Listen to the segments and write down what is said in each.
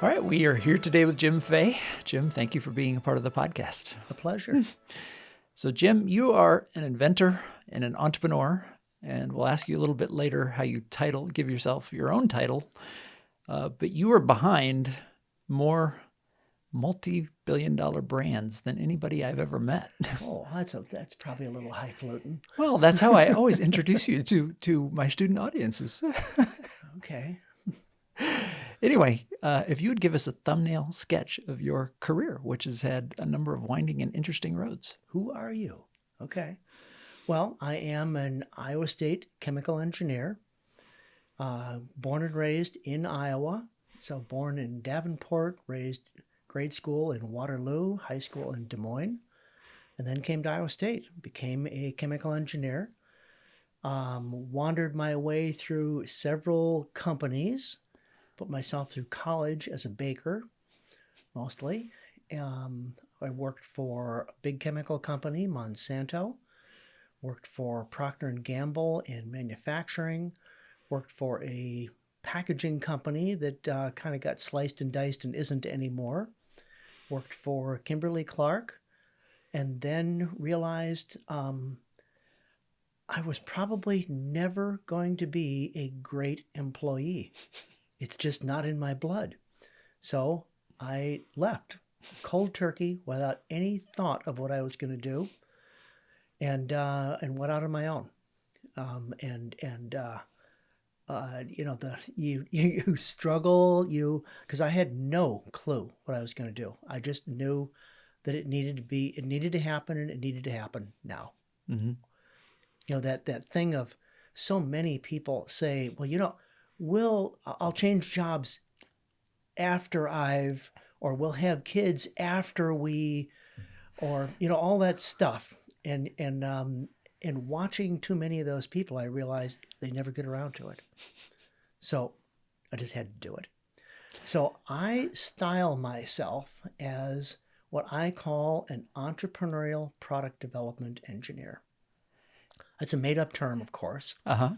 All right, we are here today with Jim Fay. Jim, thank you for being a part of the podcast. A pleasure. So, Jim, you are an inventor and an entrepreneur, and we'll ask you a little bit later how you give yourself your own title. But you are behind more multi-billion-dollar brands than anybody I've ever met. Oh, that's probably a little highfalutin. Well, that's how I always introduce you to my student audiences. Okay. Anyway, if you would give us a thumbnail sketch of your career, which has had a number of winding and interesting roads. Who are you? Okay. Well, I am an Iowa State chemical engineer, born and raised in Iowa. So born in Davenport, raised grade school in Waterloo, high school in Des Moines, and then came to Iowa State, became a chemical engineer, wandered my way through several companies, put myself through college as a baker, mostly. I worked for a big chemical company, Monsanto, worked for Procter & Gamble in manufacturing, worked for a packaging company that kind of got sliced and diced and isn't anymore, worked for Kimberly-Clark, and then realized I was probably never going to be a great employee. It's just not in my blood. So I left cold turkey without any thought of what I was going to do, and went out on my own. You struggle, because I had no clue what I was going to do. I just knew that it needed to happen, and it needed to happen now. Mm-hmm. You know, that thing of so many people say, well, I'll change jobs after or we'll have kids after or all that stuff. And watching too many of those people, I realized they never get around to it. So I just had to do it. So I style myself as what I call an entrepreneurial product development engineer. That's a made-up term, of course. Uh-huh.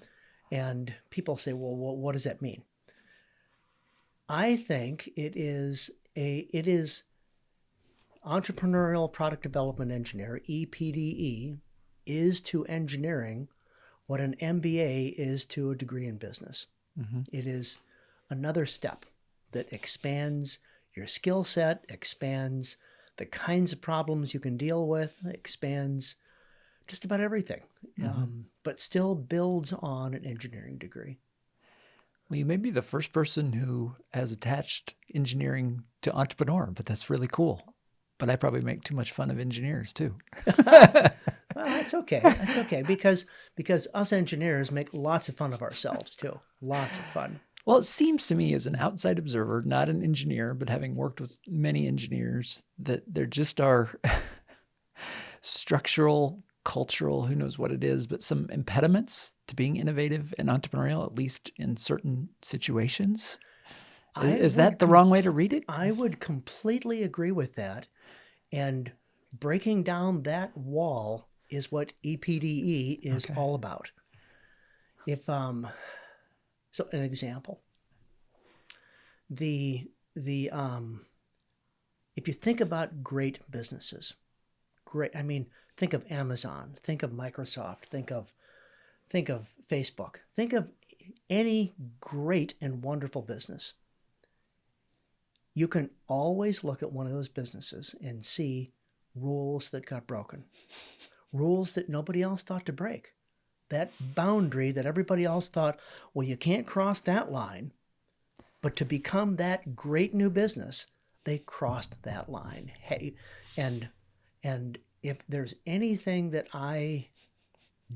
And people say, well, what does that mean? I think it is entrepreneurial product development engineer, EPDE, is to engineering what an MBA is to a degree in business. Mm-hmm. It is another step that expands your skill set, expands the kinds of problems you can deal with, expands just about everything, but still builds on an engineering degree. Well, you may be the first person who has attached engineering to entrepreneur, but that's really cool. But I probably make too much fun of engineers too. Well, that's okay. That's okay because us engineers make lots of fun of ourselves too. Lots of fun. Well, it seems to me as an outside observer, not an engineer, but having worked with many engineers, that there just are structural, cultural, who knows what it is, but some impediments to being innovative and entrepreneurial, at least in certain situations. Is that the wrong way to read it? I would completely agree with that. And breaking down that wall is what EPDE is all about. So an example, if you think about great businesses, think of Amazon, think of Microsoft, think of Facebook, think of any great and wonderful business. You can always look at one of those businesses and see rules that got broken, rules that nobody else thought to break, that boundary that everybody else thought, well, you can't cross that line. But to become that great new business, they crossed that line. Hey, and if there's anything that I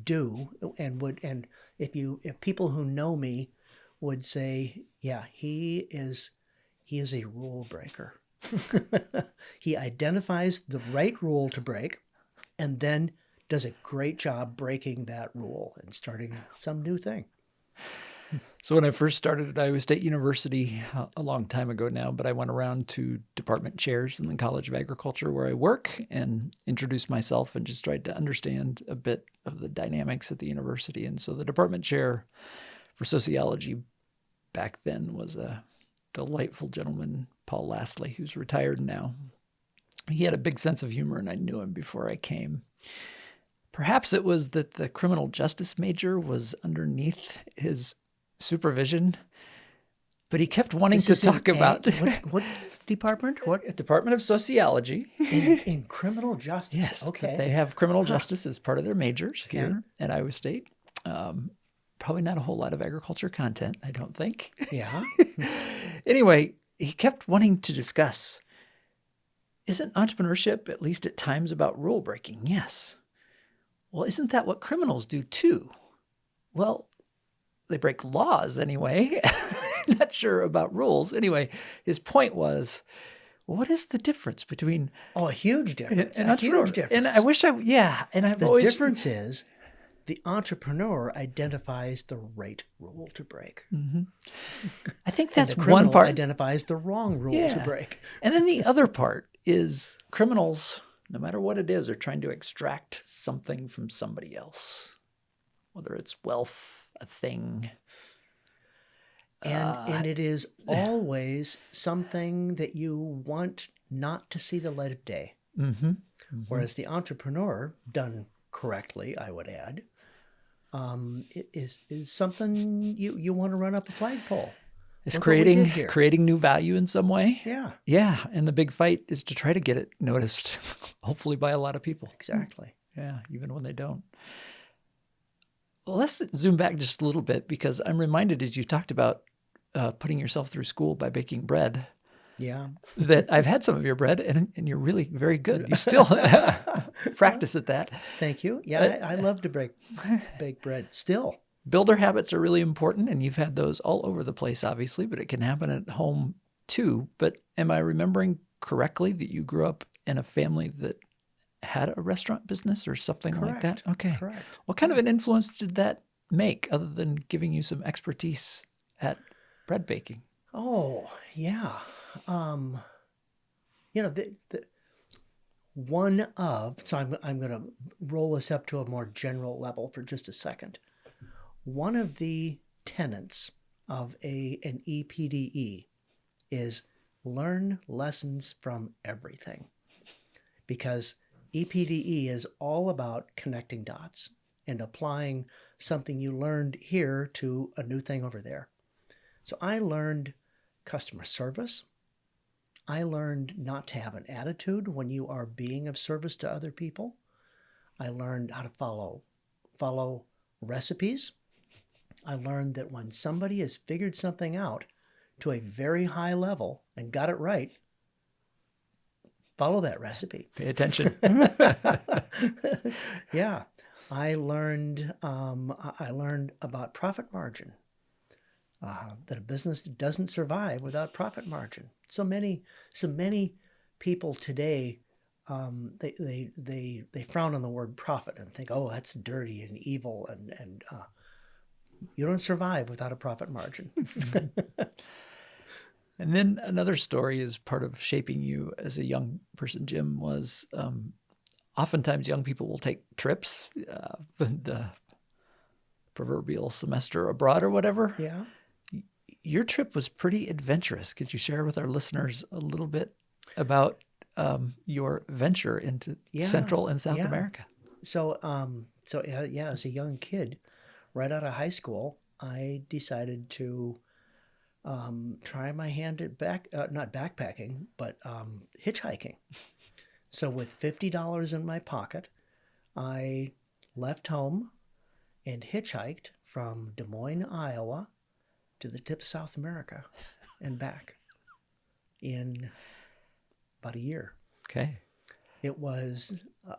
do and if people who know me would say, yeah, he is a rule breaker. He identifies the right rule to break and then does a great job breaking that rule and starting some new thing. So when I first started at Iowa State University a long time ago now, but I went around to department chairs in the College of Agriculture where I work and introduced myself and just tried to understand a bit of the dynamics at the university. And so the department chair for sociology back then was a delightful gentleman, Paul Lastly, who's retired now. He had a big sense of humor, and I knew him before I came. Perhaps it was that the criminal justice major was underneath his supervision, but he kept wanting to talk about what department? What Department of Sociology. in criminal justice? Yes, Okay. they have criminal justice as part of their majors Okay. here at Iowa State. Probably not a whole lot of agriculture content, I don't think. Yeah. Anyway, he kept wanting to discuss, isn't entrepreneurship, at least at times, about rule breaking? Yes. Well, isn't that what criminals do too? Well, they break laws anyway. Not sure about rules. Anyway, his point was, what is the difference between Oh, a huge difference. an A entrepreneur? huge difference. And I wish I, yeah. And I've The always difference is the entrepreneur identifies the right rule to break. I think And that's the criminal one part. identifies the wrong rule to Yeah. break. And then the other part is criminals, no matter what it is, are trying to extract something from somebody else, whether it's wealth, a thing. And it is always something that you want not to see the light of day. Whereas the entrepreneur, done correctly, I would add, it is something you want to run up a flagpole. It's Look what we did here. creating new value in some way. Yeah, Yeah. And the big fight is to try to get it noticed, hopefully by a lot of people. exactly. Yeah, even when they don't. Well, let's zoom back just a little bit, because I'm reminded, as you talked about putting yourself through school by baking bread, Yeah. that I've had some of your bread, and you're really very good. You still practice at that. Thank you. Yeah, I love to bake bread still. Builder habits are really important, and you've had those all over the place, obviously, but it can happen at home too. But am I remembering correctly that you grew up in a family that had a restaurant business or something like that? Okay. Correct. What kind of an influence did that make, other than giving you some expertise at bread baking? Oh, yeah. The one of, so I'm going to roll this up to a more general level for just a second. One of the tenets of an EPDE is learn lessons from everything, because EPDE is all about connecting dots and applying something you learned here to a new thing over there. So I learned customer service. I learned not to have an attitude when you are being of service to other people. I learned how to follow recipes. I learned that when somebody has figured something out to a very high level and got it right, follow that recipe. Pay attention. Yeah. I learned about profit margin. That a business doesn't survive without profit margin. So many people today, they frown on the word profit and think, oh, that's dirty and evil, and you don't survive without a profit margin. And then another story is part of shaping you as a young person, Jim, was oftentimes young people will take trips, the proverbial semester abroad or whatever. Yeah. Your trip was pretty adventurous. Could you share with our listeners a little bit about your venture into Central and South America? So as a young kid, right out of high school, I decided to try my hand at not backpacking, but hitchhiking. So with $50 in my pocket, I left home and hitchhiked from Des Moines, Iowa, to the tip of South America and back in about a year. Okay. It was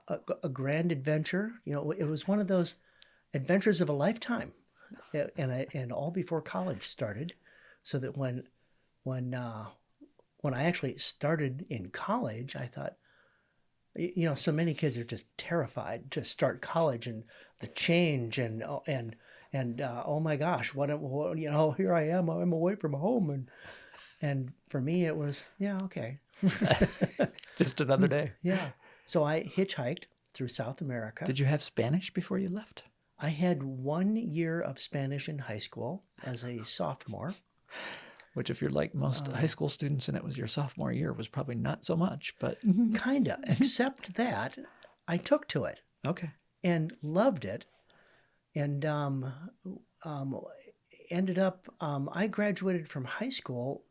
a grand adventure. It was one of those adventures of a lifetime, and all before college started, so that when I actually started in college, I thought, so many kids are just terrified to start college and the change and oh my gosh, what here I am, I'm away from home, and for me it was okay. Just another day. Yeah. So I hitchhiked through South America. Did you have Spanish before you left? I had 1 year of Spanish in high school as a sophomore. Which, if you're like most high school students and it was your sophomore year, was probably not so much, but Kinda, except that I took to it okay. and loved it, and ended up. I graduated from high school,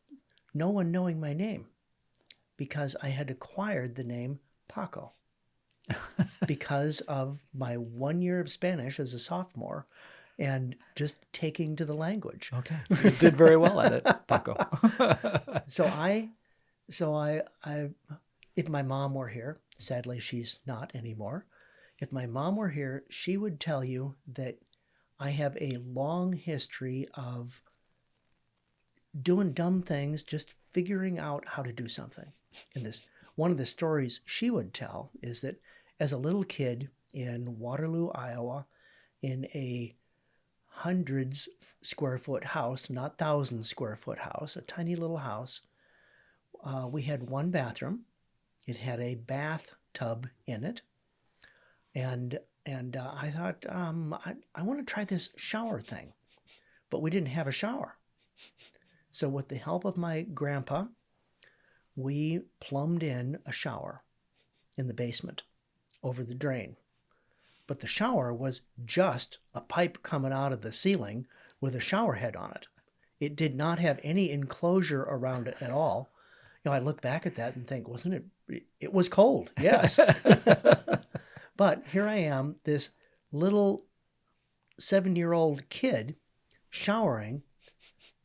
no one knowing my name, because I had acquired the name Paco because of my 1 year of Spanish as a sophomore, and just taking to the language. Okay. You did very well at it, Paco. If my mom were here, sadly she's not anymore. If my mom were here, she would tell you that I have a long history of doing dumb things, just figuring out how to do something. And this, one of the stories she would tell is that as a little kid in Waterloo, Iowa, in a hundreds square foot house, not 1,000 square foot house, a tiny little house, we had one bathroom. It had a bathtub in it. And I thought, I want to try this shower thing. But we didn't have a shower. So with the help of my grandpa, we plumbed in a shower in the basement over the drain. But the shower was just a pipe coming out of the ceiling with a shower head on it. It did not have any enclosure around it at all. You know, I look back at that and think, wasn't it? It was cold, yes. But here I am, this little 7-year-old kid showering,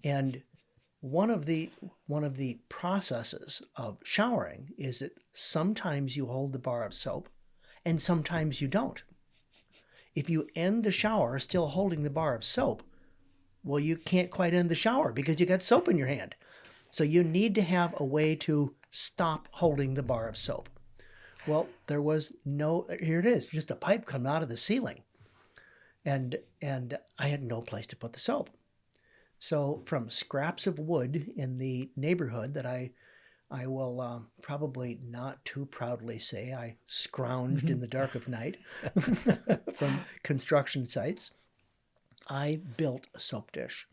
and one of the processes of showering is that sometimes you hold the bar of soap and sometimes you don't. If you end the shower still holding the bar of soap, well, you can't quite end the shower because you got soap in your hand. So you need to have a way to stop holding the bar of soap. Well, there was no, here it is, just a pipe coming out of the ceiling. And I had no place to put the soap. So from scraps of wood in the neighborhood that I will probably not too proudly say I scrounged in the dark of night from construction sites, I built a soap dish.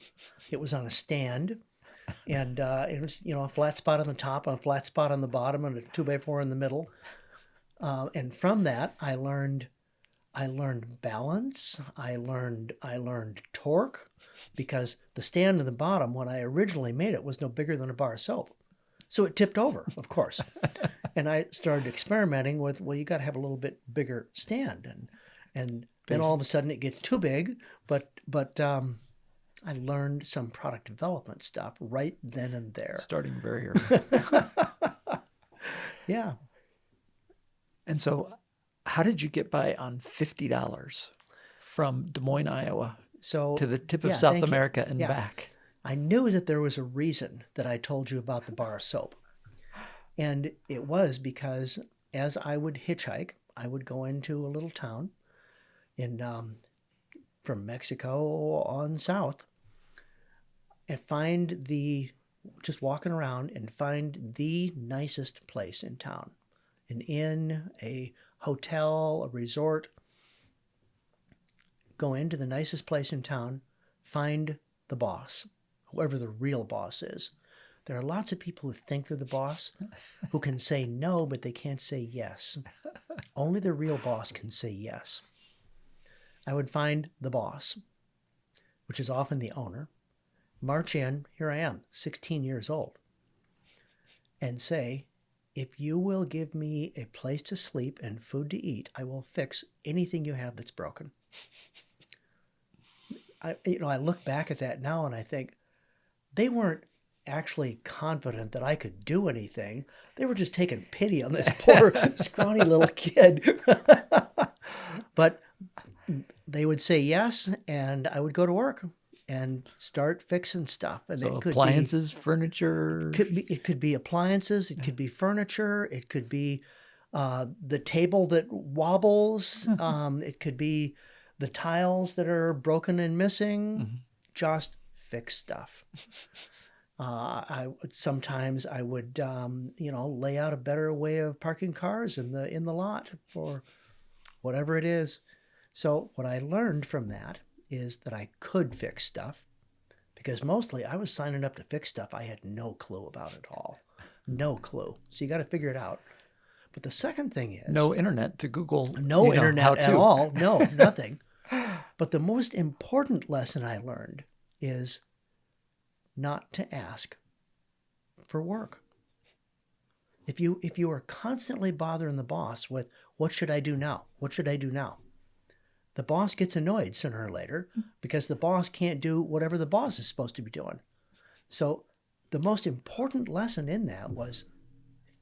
It was on a stand, and it was, you know, a flat spot on the top, a flat spot on the bottom, and a 2x4 in the middle. And from that, I learned balance. I learned torque, because the stand in the bottom, when I originally made it, was no bigger than a bar of soap. So it tipped over, of course. And I started experimenting with, well, you got to have a little bit bigger stand. And then all of a sudden it gets too big. But I learned some product development stuff right then and there. Starting very early. Yeah. And so how did you get by on $50 from Des Moines, Iowa So to the tip of yeah, South thank you. America and Yeah. back? I knew that there was a reason that I told you about the bar of soap. And it was because as I would hitchhike, I would go into a little town in from Mexico on south and just walking around and find the nicest place in town. An inn, a hotel, a resort. Go into the nicest place in town, find the boss, whoever the real boss is. There are lots of people who think they're the boss, who can say no, but they can't say yes. Only the real boss can say yes. I would find the boss, which is often the owner, march in, here I am, 16 years old, and say, if you will give me a place to sleep and food to eat, I will fix anything you have that's broken. I look back at that now and I think they weren't actually confident that I could do anything. They were just taking pity on this poor, scrawny little kid. But they would say yes, and I would go to work and start fixing stuff. And So it could appliances, furniture. it could be appliances. It could be furniture. It could be the table that wobbles. It could be the tiles that are broken and missing. Just fix stuff. Sometimes I would lay out a better way of parking cars in the lot for whatever it is. So what I learned from that is that I could fix stuff, because mostly I was signing up to fix stuff I had no clue about at all. No clue. So you got to figure it out. But the second thing is No internet to Google. no how internet at to. all. No, nothing. But the most important lesson I learned is not to ask for work. If you are constantly bothering the boss with, what should I do now? What should I do now? The boss gets annoyed sooner or later because the boss can't do whatever the boss is supposed to be doing. So the most important lesson in that was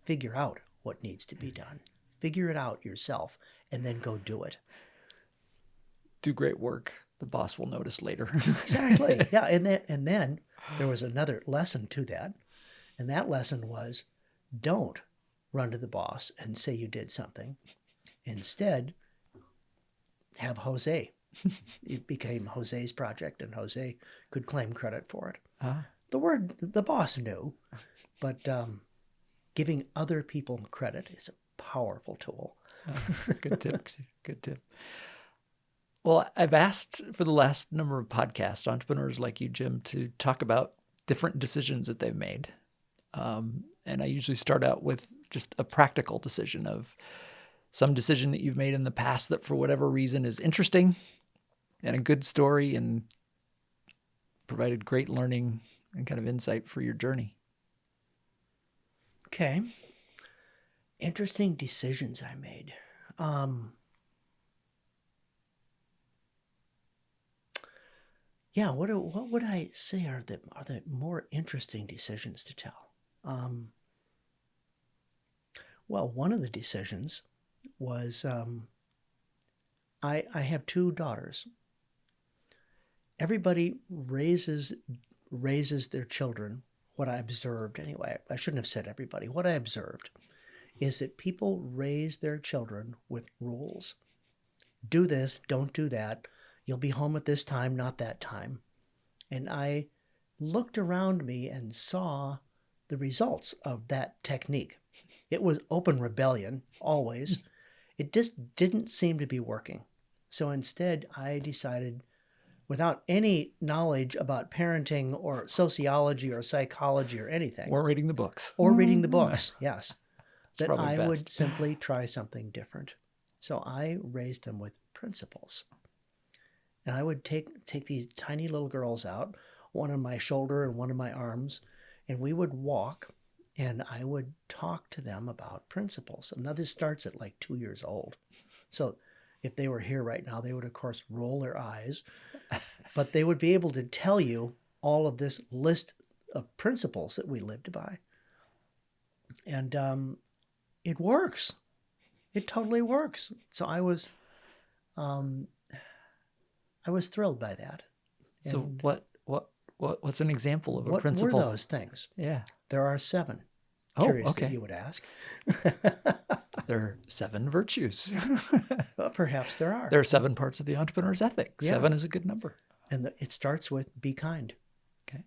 figure out what needs to be done. Figure it out yourself and then go do it. Do great work. The boss will notice later. Exactly. Yeah. And then there was another lesson to that. And that lesson was, don't run to the boss and say you did something. Instead, have Jose. It became Jose's project, and Jose could claim credit for it. The boss knew, but giving other people credit is a powerful tool. Good tip. Good tip. Well, I've asked for the last number of podcasts entrepreneurs like you, Jim, to talk about different decisions that they've made. And I usually start out with just a practical decision of some decision that you've made in the past that for whatever reason is interesting and a good story and provided great learning and kind of insight for your journey. Okay. Interesting decisions I made. Yeah, what would I say are the more interesting decisions to tell? Well, one of the decisions was I have two daughters. Everybody raises their children. What I observed, anyway, I shouldn't have said everybody. What I observed is that people raise their children with rules. Do this, don't do that. You'll be home at this time, not that time. And I looked around me and saw the results of that technique. It was open rebellion, always. It just didn't seem to be working. So instead, I decided, without any knowledge about parenting or sociology or psychology or anything. Or reading the books. Or reading the books, yes. That I best. would simply try something different. So I raised them with principles. And I would take these tiny little girls out, one on my shoulder and one on my arms, and we would walk, and I would talk to them about principles. And now this starts at like 2 years old. So if they were here right now, they would, of course, roll their eyes, but they would be able to tell you all of this list of principles that we lived by. And it works. It totally works. So I was thrilled by that. And so what's an example of a principle? What were those things? Yeah. There are 7. Oh, Curious okay. that you would ask. There are 7 virtues. Well, perhaps there are. There are 7 parts of the entrepreneur's ethic. Yeah. 7 is a good number. And it starts with be kind. Okay.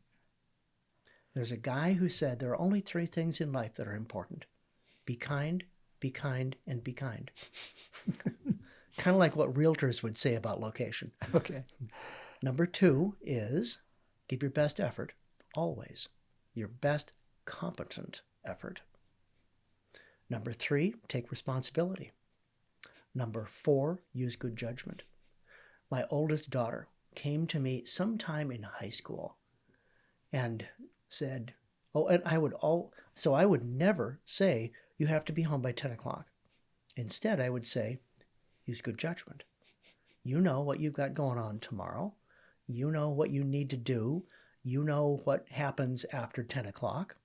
There's a guy who said there are only 3 things in life that are important. Be kind, and be kind. Kind of like what realtors would say about location. Okay. Number 2 is give your best effort, always. Your best competent effort. Number 3, take responsibility. Number 4, use good judgment. My oldest daughter came to me sometime in high school and said, I would never say you have to be home by 10 o'clock. Instead, I would say, use good judgment. You know what you've got going on tomorrow. You know what you need to do. You know what happens after 10 o'clock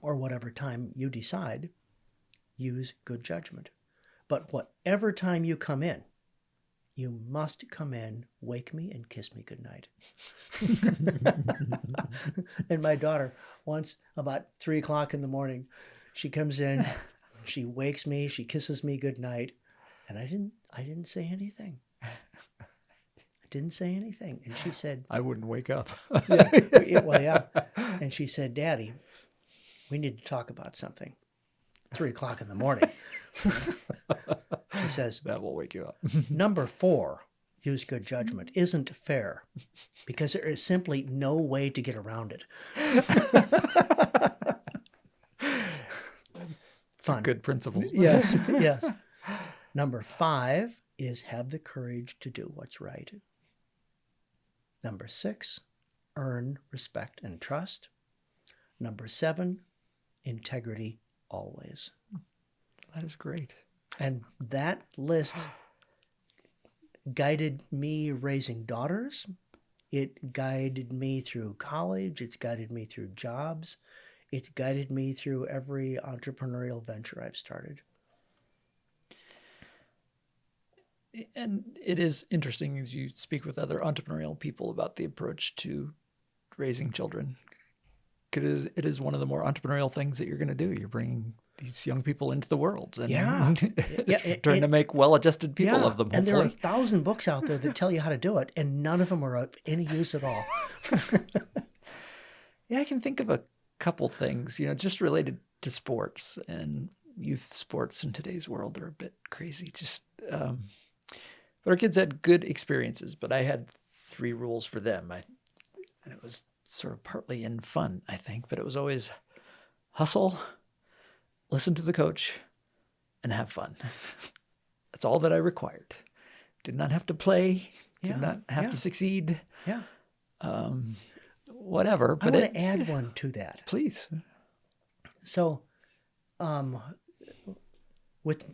or whatever time you decide. Use good judgment. But whatever time you come in, you must come in, wake me, and kiss me goodnight. And my daughter, once about 3 o'clock in the morning, she comes in, she wakes me, she kisses me goodnight, and I didn't say anything. I didn't say anything. And she said, I wouldn't wake up. yeah. And she said, Daddy, we need to talk about something. 3 o'clock in the morning. She says, that will wake you up. Number 4, use good judgment isn't fair because there is simply no way to get around it. Fun. Good principle. Yes, yes. Number 5 is have the courage to do what's right. Number 6, earn respect and trust. Number 7, integrity always. That is great. And that list guided me raising daughters. It guided me through college. It's guided me through jobs. It's guided me through every entrepreneurial venture I've started. And it is interesting as you speak with other entrepreneurial people about the approach to raising children. It is one of the more entrepreneurial things that you're going to do. You're bringing these young people into the world and trying to make well-adjusted people of them, hopefully. And there are 1,000 books out there that tell you how to do it, and none of them are of any use at all. Yeah, I can think of a couple things, just related to sports, and youth sports in today's world are a bit crazy. But our kids had good experiences, but I had 3 rules for them. And it was sort of partly in fun, I think, but it was always hustle, listen to the coach, and have fun. That's all that I required. Did not have to play, did not have to succeed. Yeah. Whatever. But I want to add one to that. Please. So, with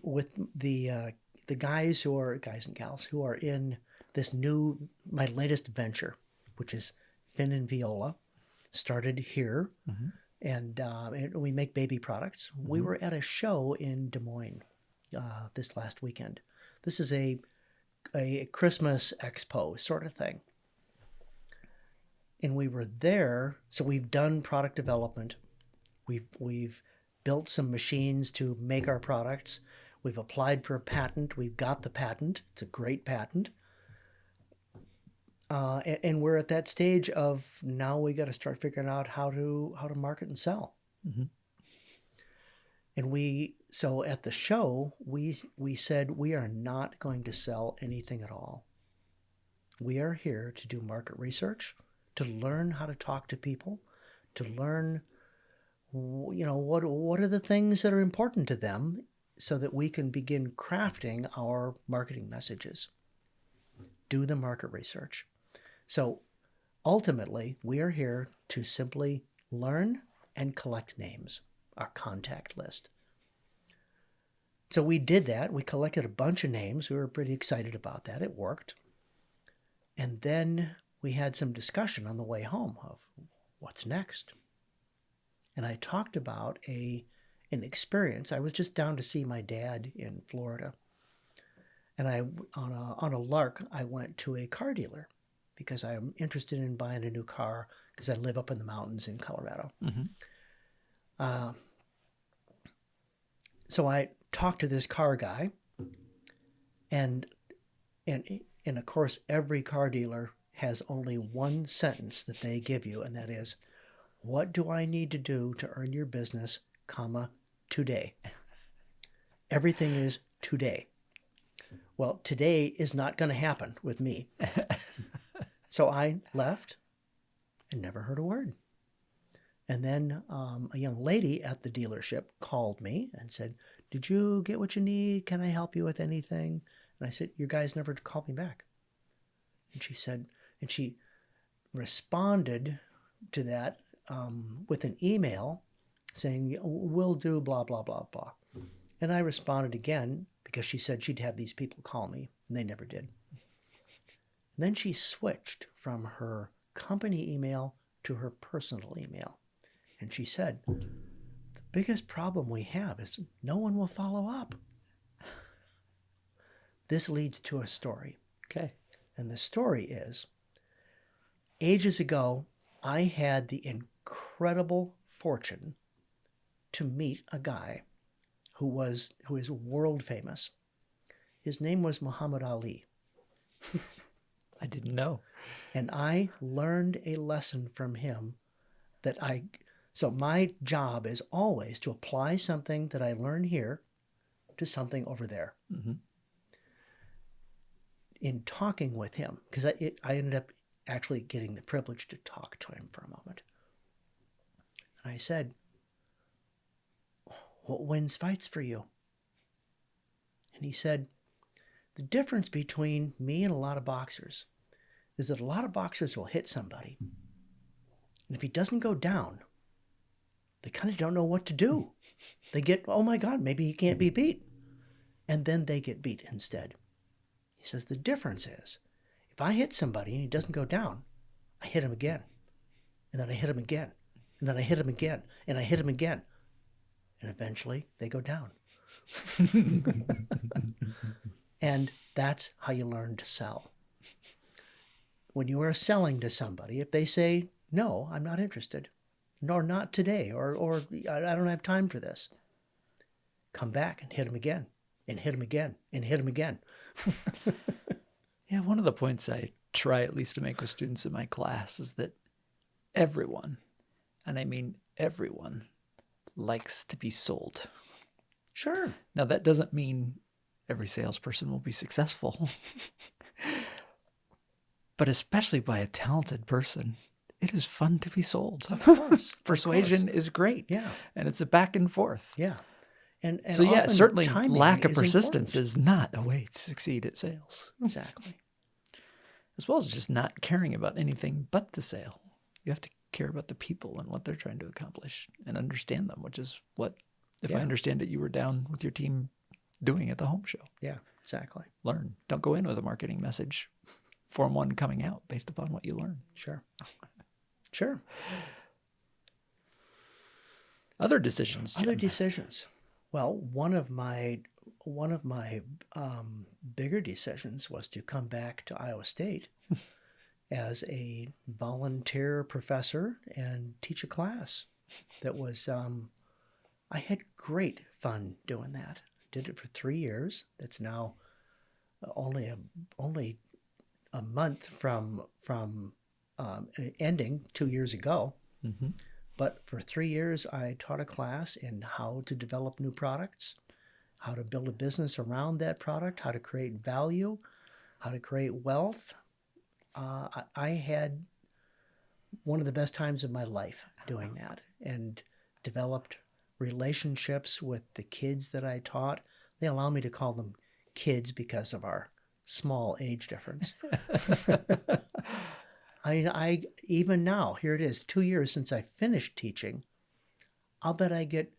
the guys and gals who are in this my latest venture, which is Finn and Viola, started here, and we make baby products. We were at a show in Des Moines this last weekend. This is a Christmas expo sort of thing. And we were there, so we've done product development. We've built some machines to make our products. We've applied for a patent. We've got the patent. It's a great patent. And we're at that stage of now we got to start figuring out how to market and sell. And so at the show, we said we are not going to sell anything at all. We are here to do market research, to learn how to talk to people, to learn, what are the things that are important to them so that we can begin crafting our marketing messages. Do the market research. So ultimately, we are here to simply learn and collect names, our contact list. So we did that. We collected a bunch of names. We were pretty excited about that. It worked. And then we had some discussion on the way home of what's next. And I talked about an experience. I was just down to see my dad in Florida. And on a lark, I went to a car dealer because I'm interested in buying a new car because I live up in the mountains in Colorado. So I talked to this car guy, and of course, every car dealer has only one sentence that they give you, and that is, what do I need to do to earn your business, today? Everything is today. Well, today is not going to happen with me. So I left and never heard a word. And then a young lady at the dealership called me and said, did you get what you need? Can I help you with anything? And I said, your guys never called me back. And she said, and she responded to that with an email saying, we'll do blah, blah, blah, blah. And I responded again because she said she'd have these people call me, and they never did. And then she switched from her company email to her personal email. And she said, the biggest problem we have is no one will follow up. This leads to a story. Okay. And the story is, ages ago, I had the incredible fortune to meet a guy who is world famous. His name was Muhammad Ali. I didn't know. And I learned a lesson from him so my job is always to apply something that I learn here to something over there. in talking with him, because I ended up actually getting the privilege to talk to him for a moment. And I said, what wins fights for you? And he said, the difference between me and a lot of boxers is that a lot of boxers will hit somebody, and if he doesn't go down, they kind of don't know what to do. They get, oh my God, maybe he can't be beat. And then they get beat instead. He says, the difference is, if I hit somebody and he doesn't go down, I hit him again. And then I hit him again. And then I hit him again. And I hit him again. And eventually they go down. And that's how you learn to sell. When you are selling to somebody, if they say, no, I'm not interested, nor not today, or I don't have time for this, come back and hit him again, and hit him again, and hit him again. Yeah, one of the points I try at least to make with students in my class is that everyone, and I mean everyone, likes to be sold. Sure. Now, that doesn't mean every salesperson will be successful, but especially by a talented person, it is fun to be sold. Of course. Persuasion is great. Yeah. And it's a back and forth. Yeah. And so yeah, often certainly timing lack of is persistence important. is not a way to succeed at sales. Exactly. As well as just not caring about anything but the sale. You have to care about the people and what they're trying to accomplish and understand them, which is what, if I understand it, you were down with your team doing at the home show. Yeah, exactly. Learn. Don't go in with a marketing message. Form one coming out based upon what you learn. Sure. Sure. Other decisions, Jim. Other decisions. Well, one of my bigger decisions was to come back to Iowa State as a volunteer professor and teach a class. That was I had great fun doing that. Did it for 3 years. That's now only a month from ending 2 years ago. Mm-hmm. But for 3 years, I taught a class in how to develop new products, how to build a business around that product, how to create value, how to create wealth. I had one of the best times of my life doing that, and developed relationships with the kids that I taught. They allow me to call them kids because of our small age difference. I even now, here it is, 2 years since I finished teaching, I'll bet I get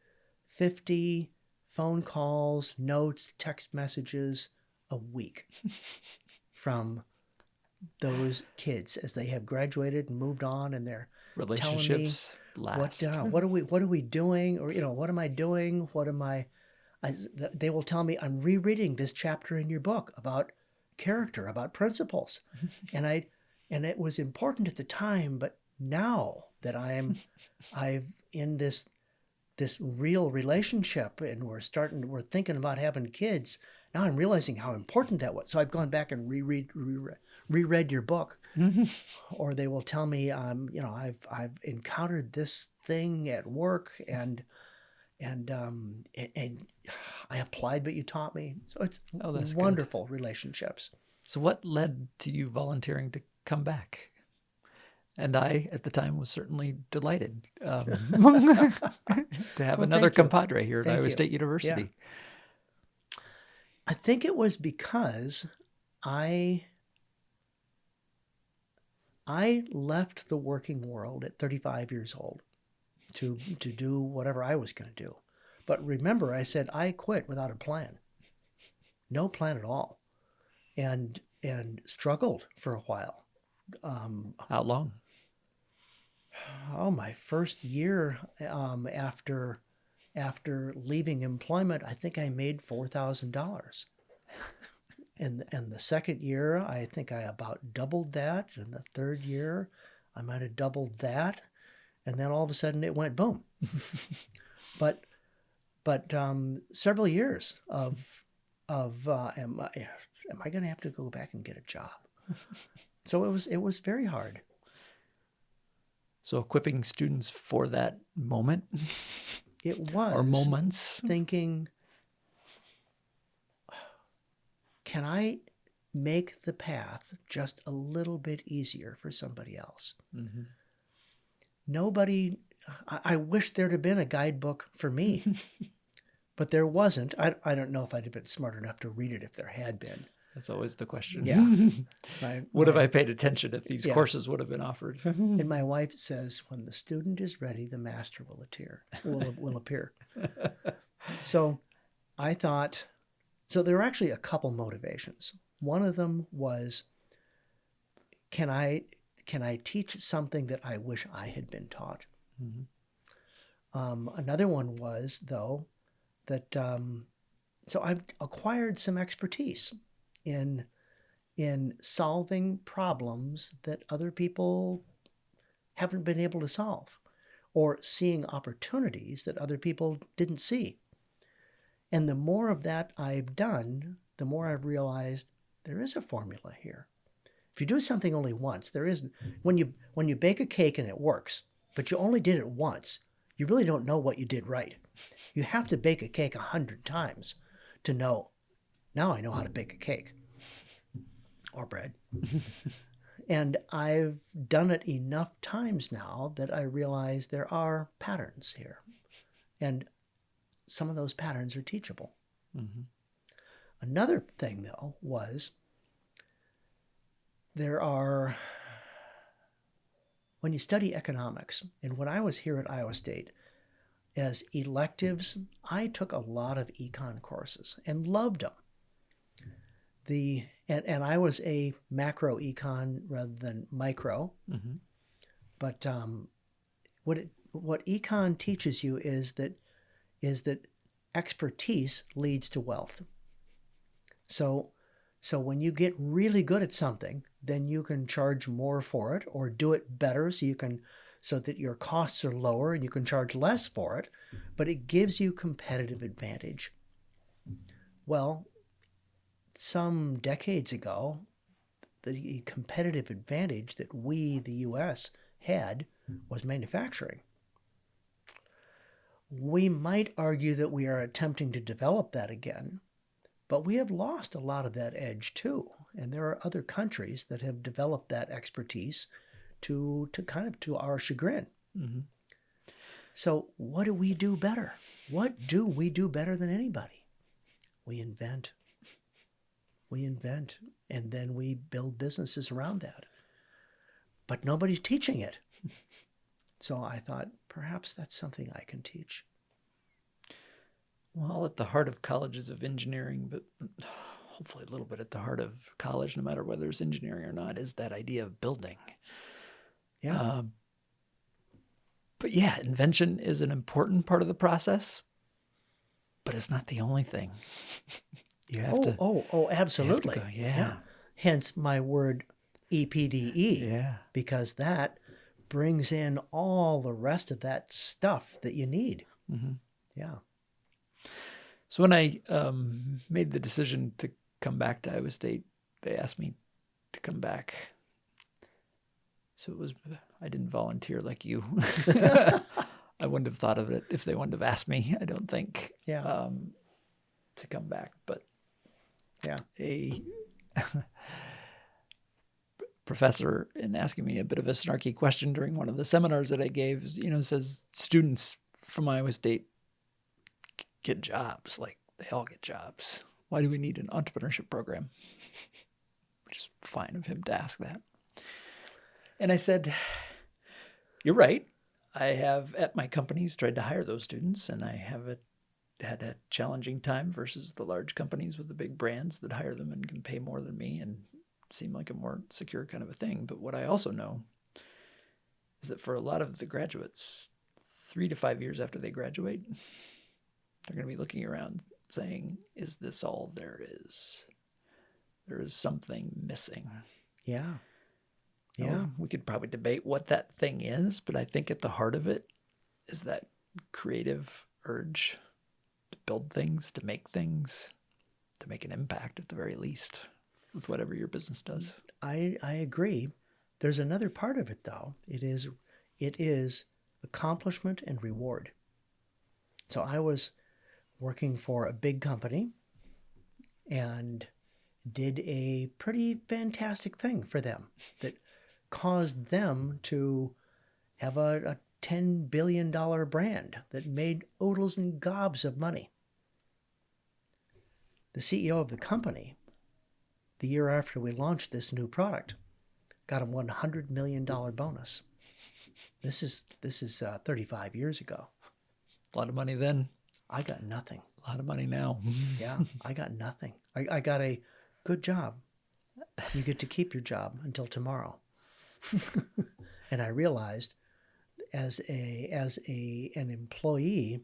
50 phone calls, notes, text messages a week from those kids as they have graduated and moved on, and they're Relationships telling me last. what are we doing, or what am I doing? They will tell me, I'm rereading this chapter in your book about character, about principles, and it was important at the time, but now that I've in this real relationship, and we're thinking about having kids, now I'm realizing how important that was. So I've gone back and reread your book, or they will tell me, I've encountered this thing at work, and I applied what you taught me. So it's that's wonderful relationships. So what led to you volunteering to come back? And I, at the time, was certainly delighted to have another compadre here at Iowa State University. Yeah. I think it was because I left the working world at 35 years old to do whatever I was going to do. But remember, I said I quit without a plan. No plan at all. And struggled for a while. How long? Oh, my first year after leaving employment, I think I made $4,000. And the second year, I think I about doubled that. And the third year, I might have doubled that. And then all of a sudden, it went boom. but several years of am I going to have to go back and get a job? So it was very hard. So equipping students for that moment? It was. Or moments? Thinking, can I make the path just a little bit easier for somebody else. Mm-hmm. Nobody, I wish there'd have been a guidebook for me, but there wasn't. I don't know if I'd have been smart enough to read it if there had been. That's always the question. Yeah. Would have I paid attention if these Yes. courses would have been offered? And my wife says, when the student is ready, the master will appear. So I thought, so there were actually a couple motivations. One of them was, can I teach something that I wish I had been taught? Mm-hmm. Another one was, though, that so I've acquired some expertise in solving problems that other people haven't been able to solve, or seeing opportunities that other people didn't see. And the more of that I've done, the more I've realized there is a formula here. If you do something only once, there isn't. When you bake a cake and it works, but you only did it once, you really don't know what you did right. You have to bake a cake 100 times to know, now I know how to bake a cake or bread. And I've done it enough times now that I realize there are patterns here. And some of those patterns are teachable. Mm-hmm. Another thing, though, was when you study economics, and when I was here at Iowa State, as electives, I took a lot of econ courses and loved them. And I was a macro econ rather than micro. Mm-hmm. But what econ teaches you is that expertise leads to wealth. So when you get really good at something, then you can charge more for it or do it better so that your costs are lower and you can charge less for it, but it gives you competitive advantage. Well, some decades ago, the competitive advantage that we, the U.S., had was manufacturing. We might argue that we are attempting to develop that again, but we have lost a lot of that edge too. And there are other countries that have developed that expertise to our chagrin. Mm-hmm. So what do we do better? What do we do better than anybody? We invent, and then we build businesses around that. But nobody's teaching it. So I thought, perhaps that's something I can teach. Well, at the heart of colleges of engineering, but hopefully a little bit at the heart of college, no matter whether it's engineering or not, is that idea of building. Yeah. But yeah, invention is an important part of the process, but it's not the only thing. You have to. Oh, absolutely. You have to go, yeah. Hence my word EPDE. Yeah. Because that brings in all the rest of that stuff that you need. Mm-hmm. Yeah. So when I made the decision to come back to Iowa State, they asked me to come back. So I didn't volunteer like you. I wouldn't have thought of it if they wouldn't have asked me, I don't think, to come back. But yeah, a professor, in asking me a bit of a snarky question during one of the seminars that I gave, says students from Iowa State get jobs. Like, they all get jobs. Why do we need an entrepreneurship program? Which is fine of him to ask that. And I said, you're right. I have at my companies tried to hire those students, and I have had a challenging time versus the large companies with the big brands that hire them and can pay more than me and seem like a more secure kind of a thing. But what I also know is that for a lot of the graduates, 3 to 5 years after they graduate, they're going to be looking around saying, is this all there is? There is something missing. Yeah. Yeah. We could probably debate what that thing is, but I think at the heart of it is that creative urge to build things, to make an impact at the very least with whatever your business does. I agree. There's another part of it, though. It is accomplishment and reward. So I was working for a big company and did a pretty fantastic thing for them that caused them to have a $10 billion brand that made oodles and gobs of money. The CEO of the company, the year after we launched this new product, got a $100 million bonus. This is 35 years ago. A lot of money then. I got nothing. A lot of money now. Yeah, I got nothing. I got a good job. You get to keep your job until tomorrow. And I realized as an employee,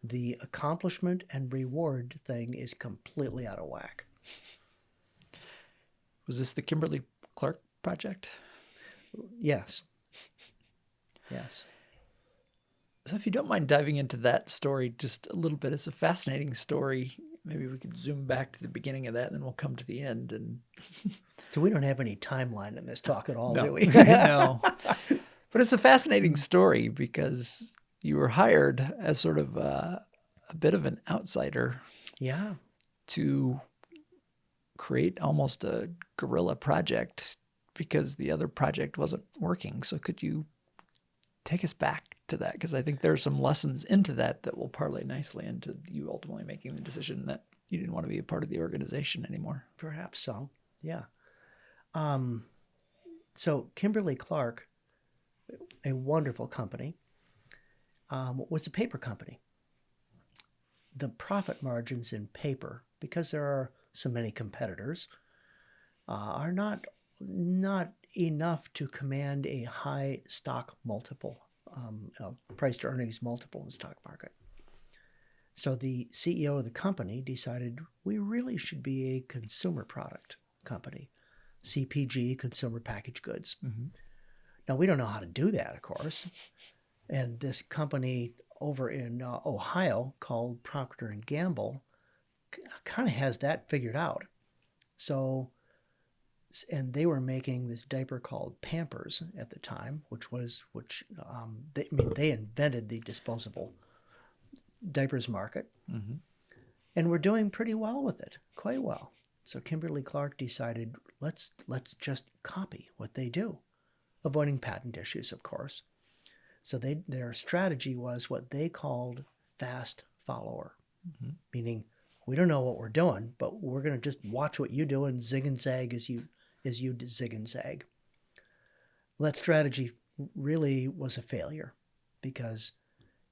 the accomplishment and reward thing is completely out of whack. Was this the Kimberly-Clark project? Yes. Yes. So if you don't mind diving into that story just a little bit, it's a fascinating story. Maybe we could zoom back to the beginning of that, and then we'll come to the end. And So we don't have any timeline in this talk at all, do we? No. But it's a fascinating story because you were hired as sort of a bit of an outsider. Yeah. To create almost a guerrilla project because the other project wasn't working. So could you take us back to that? Because I think there are some lessons into that that will parlay nicely into you ultimately making the decision that you didn't want to be a part of the organization anymore. Perhaps so. Yeah. So Kimberly-Clark, a wonderful company, was a paper company. The profit margins in paper, because there are so many competitors, are not enough to command a high stock multiple, price to earnings multiple in the stock market. So the CEO of the company decided we really should be a consumer product company, CPG, consumer packaged goods. Mm-hmm. Now, we don't know how to do that, of course. And this company over in Ohio called Procter & Gamble kind of has that figured out. So, and they were making this diaper called Pampers at the time, they invented the disposable diapers market. Mm-hmm. And we're doing pretty well with it, quite well. So Kimberly-Clark decided, let's just copy what they do, avoiding patent issues, of course. So their strategy was what they called fast follower, mm-hmm. meaning we don't know what we're doing, but we're going to just watch what you do and zig and zag as you zig and zag. Well, that strategy really was a failure because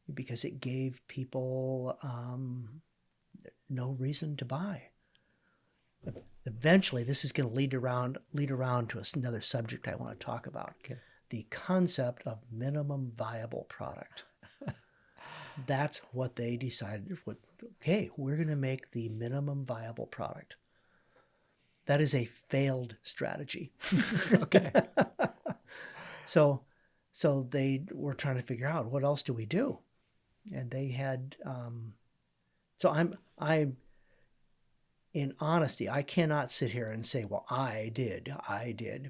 it gave people no reason to buy. Eventually, this is going to lead around to another subject I want to talk about. Okay. The concept of minimum viable product. That's what they decided. Okay, we're going to make the minimum viable product. That is a failed strategy. Okay. So they were trying to figure out what else do we do, and they had. So I'm in honesty, I cannot sit here and say, well, I did,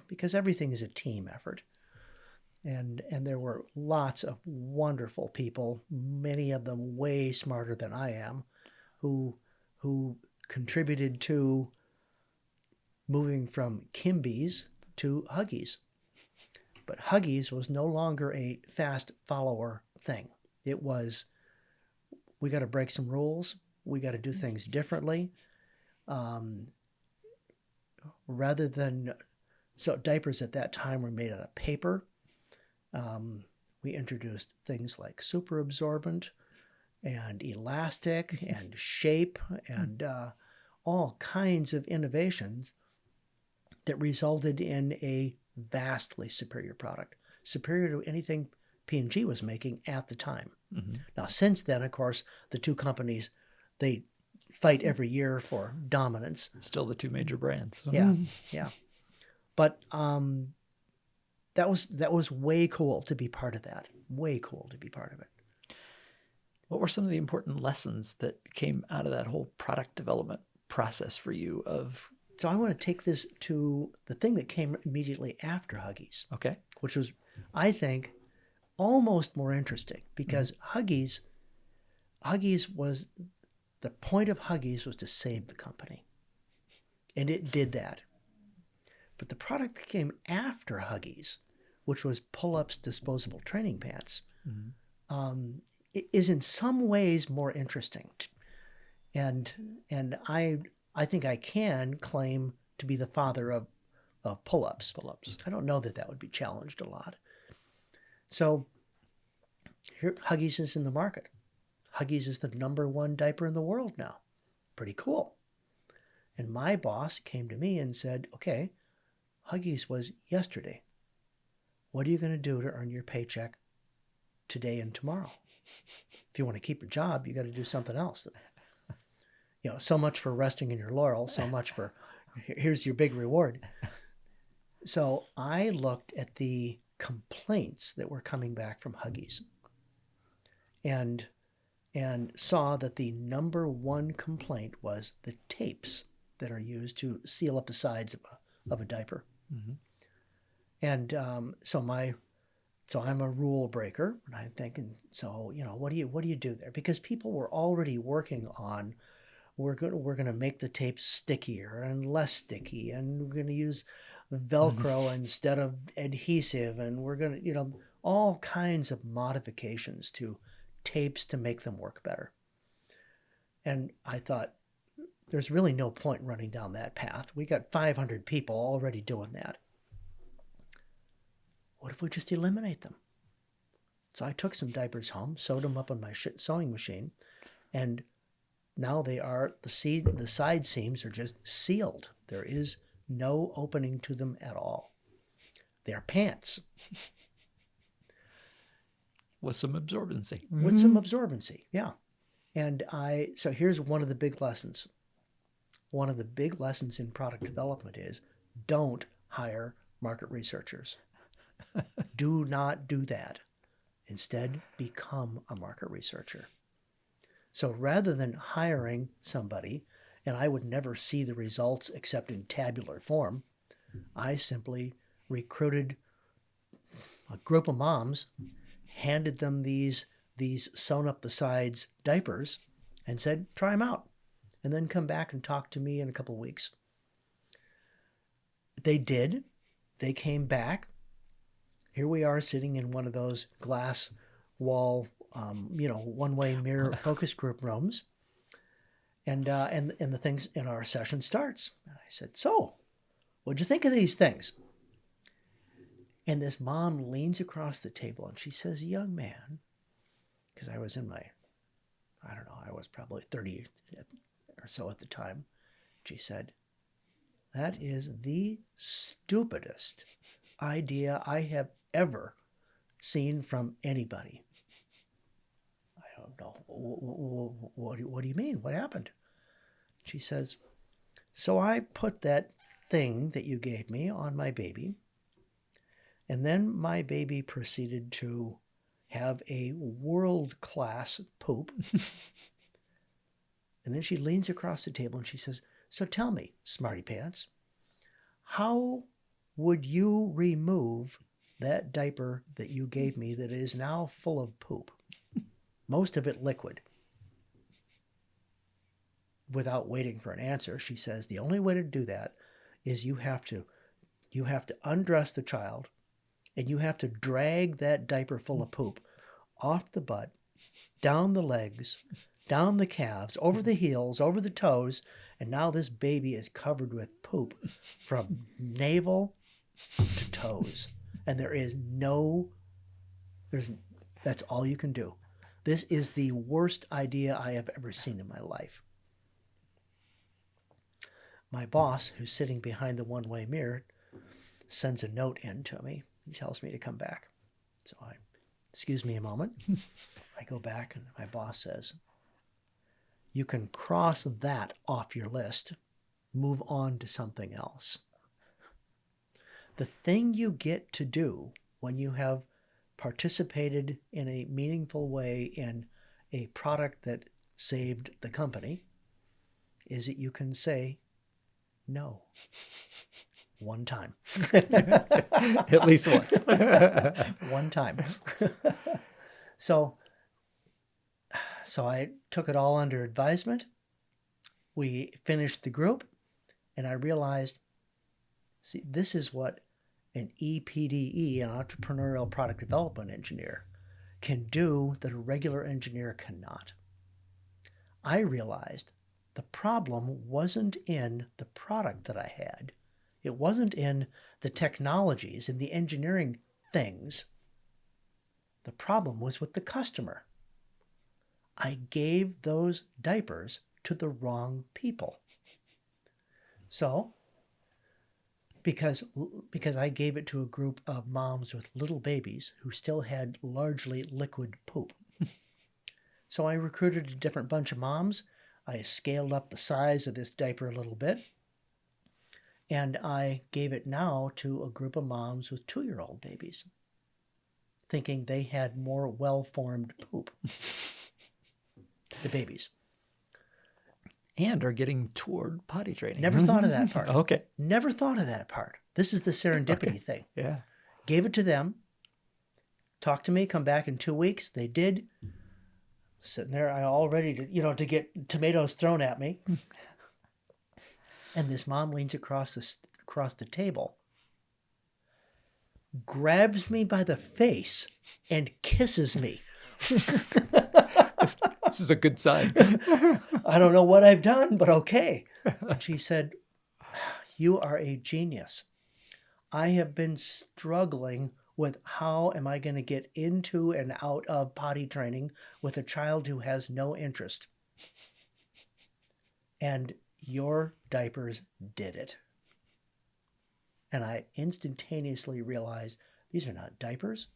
because everything is a team effort. And there were lots of wonderful people, many of them way smarter than I am, who contributed to moving from Kimby's to Huggies. But Huggies was no longer a fast follower thing. It was, we got to break some rules. We got to do things differently. Rather than, so diapers at that time were made out of paper. We introduced things like super absorbent and elastic and shape and all kinds of innovations that resulted in a vastly superior product, superior to anything P&G was making at the time. Mm-hmm. Now, since then, of course, the two companies, they fight every year for dominance. Still the two major brands. Yeah, yeah. But that was way cool to be part of that. Way cool to be part of it. What were some of the important lessons that came out of that whole product development process for you? So I want to take this to the thing that came immediately after Huggies. Okay. Which was, I think, almost more interesting because Huggies was, the point of Huggies was to save the company. And it did that. But the product that came after Huggies, which was Pull-Ups disposable training pants, is in some ways more interesting. And I think I can claim to be the father of pull-ups. Pull-ups. I don't know that would be challenged a lot. So here, Huggies is in the market. Huggies is the #1 diaper in the world now. Pretty cool. And my boss came to me and said, okay, Huggies was yesterday. What are you going to do to earn your paycheck today and tomorrow? If you want to keep your job, you got to do something else. You know, so much for resting in your laurels, so much for here's your big reward. So I looked at the complaints that were coming back from Huggies and saw that the #1 complaint was the tapes that are used to seal up the sides of a diaper. Mm-hmm. And so I'm a rule breaker, and I'm thinking, so what do you do there? Because people were already working on we're going to make the tapes stickier and less sticky, and we're going to use Velcro instead of adhesive, and we're going to all kinds of modifications to tapes to make them work better. And I thought, there's really no point running down that path. We got 500 people already doing that. What if we just eliminate them? So I took some diapers home, sewed them up on my sewing machine, and now the side seams are just sealed. There is no opening to them at all. They're pants. With some absorbency. With some absorbency, yeah. And so here's one of the big lessons. One of the big lessons in product development is don't hire market researchers. Do not do that. Instead, become a market researcher. So rather than hiring somebody, and I would never see the results except in tabular form, I simply recruited a group of moms, handed them these sewn up the sides diapers, and said, try them out, and then come back and talk to me in a couple of weeks. They did. They came back. Here we are sitting in one of those glass wall, one-way mirror focus group rooms. And the things in our session starts. And I said, so, what'd you think of these things? And this mom leans across the table and she says, young man, because I was I was probably 30 or so at the time. She said, that is the stupidest idea I have ever seen from anybody. I don't know. What do you mean? What happened? She says, so I put that thing that you gave me on my baby, and then my baby proceeded to have a world-class poop. And then she leans across the table and she says, so tell me, smarty pants, how would you remove that diaper that you gave me that is now full of poop? Most of it liquid. Without waiting for an answer, she says, the only way to do that is you have to undress the child, and you have to drag that diaper full of poop off the butt, down the legs, down the calves, over the heels, over the toes, and now this baby is covered with poop from navel to toes. And that's all you can do. This is the worst idea I have ever seen in my life. My boss, who's sitting behind the one-way mirror, sends a note in to me and tells me to come back. So excuse me a moment. I go back and my boss says, you can cross that off your list. Move on to something else. The thing you get to do when you have participated in a meaningful way in a product that saved the company is that you can say no. One time. At least once. One time. So I took it all under advisement. We finished the group, And I realized, see, this is what an EPDE, an Entrepreneurial Product Development Engineer, can do that a regular engineer cannot. I realized the problem wasn't in the product that I had. It wasn't in the technologies and the engineering things. The problem was with the customer. I gave those diapers to the wrong people. So, because I gave it to a group of moms with little babies who still had largely liquid poop. So I recruited a different bunch of moms. I scaled up the size of this diaper a little bit. And I gave it now to a group of moms with 2-year-old babies, thinking they had more well-formed poop. The babies. And are getting toward potty training. Never thought of that part. Okay. Never thought of that part. This is the serendipity thing. Yeah. Gave it to them. Talk to me. Come back in 2 weeks. They did. Sitting there, I all ready to get tomatoes thrown at me. And this mom leans across the table, grabs me by the face, and kisses me. This is a good sign. I don't know what I've done, but okay. And she said, "You are a genius. I have been struggling with how am I going to get into and out of potty training with a child who has no interest. And your diapers did it." And I instantaneously realized these are not diapers.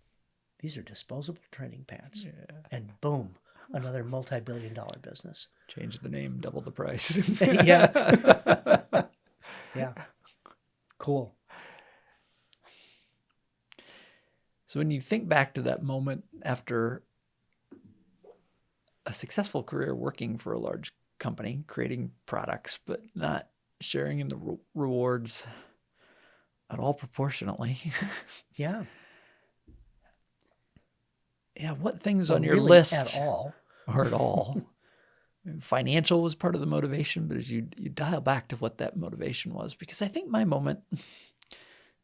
These are disposable training pants. Yeah. And boom, another multi-billion-dollar business. Change the name, double the price. Yeah. Yeah. Cool. So when you think back to that moment after a successful career working for a large company, creating products, but not sharing in the rewards at all proportionately. Yeah. Yeah, what things Well, on your really list at all. or at all? Financial was part of the motivation, but as you dial back to what that motivation was, because I think my moment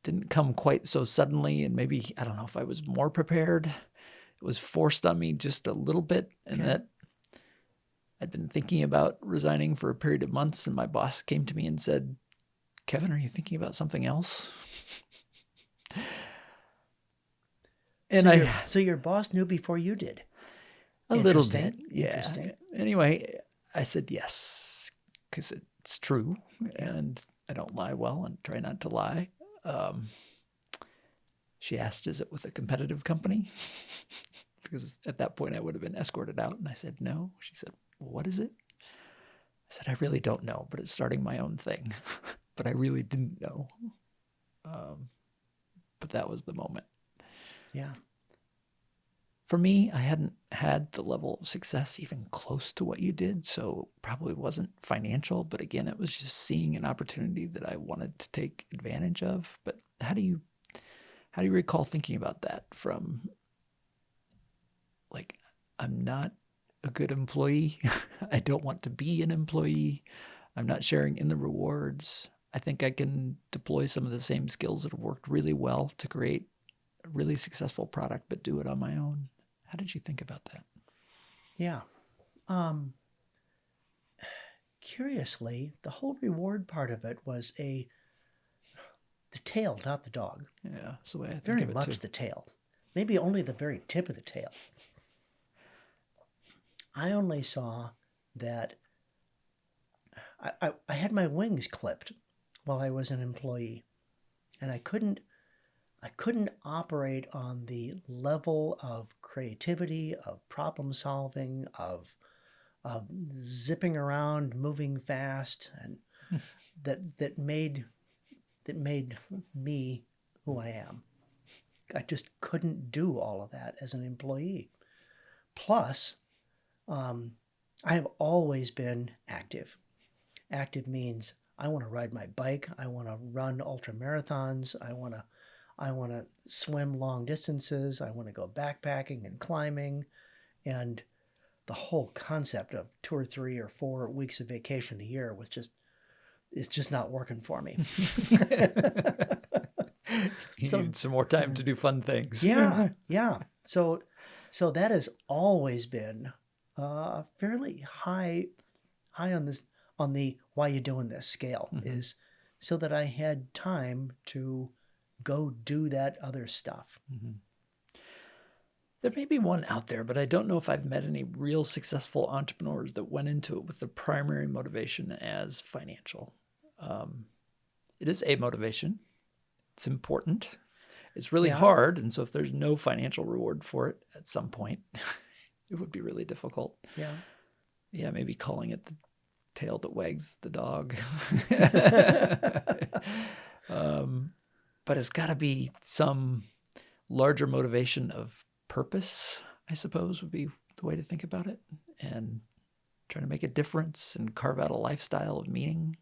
didn't come quite so suddenly, and maybe, I don't know if I was more prepared. It was forced on me just a little bit, and that I'd been thinking about resigning for a period of months, and my boss came to me and said, "Kevin, are you thinking about something else?" And So your boss knew before you did. A little bit, yeah. Interesting. Anyway, I said yes, because it's true, and I don't lie well and try not to lie. She asked, "Is it with a competitive company?" Because at that point I would have been escorted out, and I said no. She said, "Well, what is it?" I said, "I really don't know, but it's starting my own thing." But I really didn't know. But that was the moment. Yeah. For me, I hadn't had the level of success even close to what you did, so probably wasn't financial, but again, it was just seeing an opportunity that I wanted to take advantage of. But how do you recall thinking about that from, like, I'm not a good employee. I don't want to be an employee. I'm not sharing in the rewards. I think I can deploy some of the same skills that have worked really well to create a really successful product, but do it on my own. How did you think about that? Yeah. Curiously, the whole reward part of it was the tail, not the dog. Yeah, that's the way I think Very of it much too. the tail. Maybe only the very tip of the tail. I only saw that I had my wings clipped while I was an employee, and I couldn't operate on the level of creativity, of problem solving, of zipping around, moving fast, and that made me who I am. I just couldn't do all of that as an employee. Plus, I have always been active. Active means I want to ride my bike. I want to run ultra marathons. I want to swim long distances. I want to go backpacking and climbing. And the whole concept of 2 or 3 or 4 weeks of vacation a year was just, it's just not working for me. You So need some more time to do fun things. yeah, yeah. So that has always been fairly high on this, on the why you doing this scale, is so that I had time to go do that other stuff. There may be one out there, but I don't know if I've met any real successful entrepreneurs that went into it with the primary motivation as financial. It is a motivation. It's important. It's really Yeah. hard. And so if there's no financial reward for it at some point, it would be really difficult. Yeah. Yeah, maybe calling it the tail that wags the dog. But it's got to be some larger motivation of purpose, I suppose, would be the way to think about it. And trying to make a difference and carve out a lifestyle of meaning.